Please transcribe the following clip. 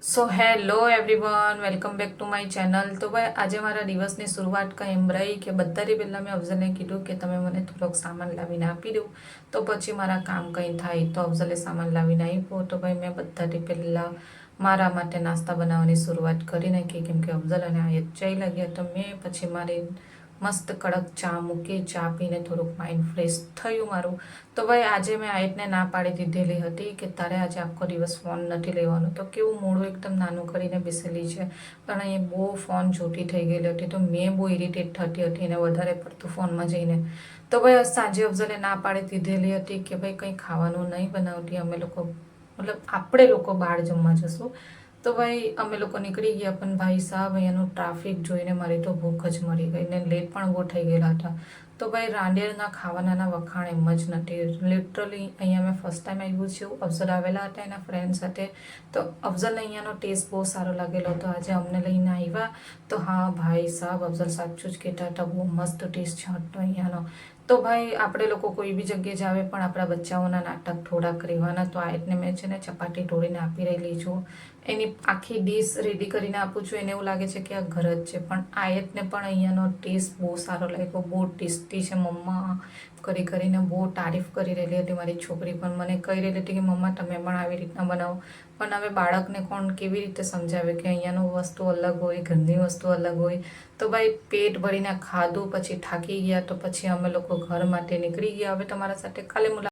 So hello everyone, welcome back to my channel. તો ભાઈ આજે મારા દિવસની શરૂઆત કંઈ એમ રહી કે બધાથી પહેલાં મેં અફઝલને કીધું કે તમે મને થોડોક સામાન લાવીને આપી દો તો પછી મારા કામ કંઈ થાય. તો અફઝલે સામાન લાવીને આપ્યો તો ભાઈ મેં બધાથી પહેલાં મારા માટે નાસ્તા બનાવવાની શરૂઆત કરી નાખી, કેમ કે અફઝલ અને આયત જઈ લાગ્યા. તો મેં પછી મારી મસ્ત કડક ચા મૂકી, ચા પીને થોડુંક માઇન્ડ ફ્રેશ થયું મારું. તો ભાઈ આજે મેં આયતને ના પાડી દીધેલી હતી કે તારે આજે આખો દિવસ ફોન નથી લેવાનો. તો કેવું મોડું એકદમ નાનું કરીને બેસેલી છે, પણ એ બહુ ફોન જોતી થઈ ગયેલી હતી. તો મેં બહુ ઇરિટેટ થતી હતી એને વધારે પડતું ફોનમાં જઈને. તો ભાઈ સાંજે અફઝલે ના પાડી દીધેલી હતી કે ભાઈ કંઈ ખાવાનું નહીં બનાવતી, અમે લોકો મતલબ આપણે લોકો બહાર જમવા જશું. તો ભાઈ અમે લોકો નીકળી ગયા, પણ ભાઈ સાહેબ અહીંયાનું ટ્રાફિક જોઈને મારી તો ભૂખ જ મરી ગઈ ને લેટ પણ બહુ થઈ ગયેલા હતા. તો ભાઈ રાંદેરના ખાવાના વખાણ એમ જ નથી. લિટરલી અહીંયા મેં ફર્સ્ટ ટાઈમ આવ્યું છું, અફઝલ આવેલા હતા એના ફ્રેન્ડ સાથે. તો અફઝલને અહીંયાનો ટેસ્ટ બહુ સારો લાગેલો હતો. આજે અમને લઈને આવ્યા તો હા ભાઈ સાહેબ અફઝલ સાચું જ કહેતા હતા, બહુ મસ્ત ટેસ્ટ છે હતો અહીંયાનો. તો ભાઈ આપણે લોકો કોઈ બી જગ્યાએ જાવે પણ આપણા બચ્ચાઓના નાટક થોડાક રહેવાના. તો આયતને મેં છે ને ચપાટી તોડીને આપી રહેલી છું, એની આખી ડીશ રેડી કરીને આપું છું. એને એવું લાગે છે કે આ ઘર જ છે, પણ આયતને પણ અહીંયાનો ટેસ્ટ બહુ સારો લાગ્યો, બહુ ટેસ્ટી છે મમ્મા કરીને બહુ તારીફ કરી રહેલી હતી મારી છોકરી. પણ મને કહી રહેલી હતી કે મમ્મા તમે પણ આવી રીતના બનાવો. પણ હવે બાળકને કોણ કેવી રીતે સમજાવે કે અહીંયાનું વસ્તુ અલગ હોય, ઘરની વસ્તુ અલગ હોય. તો ભાઈ પેટ ભરીને ખાધું, પછી થાકી ગયા તો પછી અમે લોકો ઘર માટે નીકળી ગયા. હવે તમારા સાથે કાલે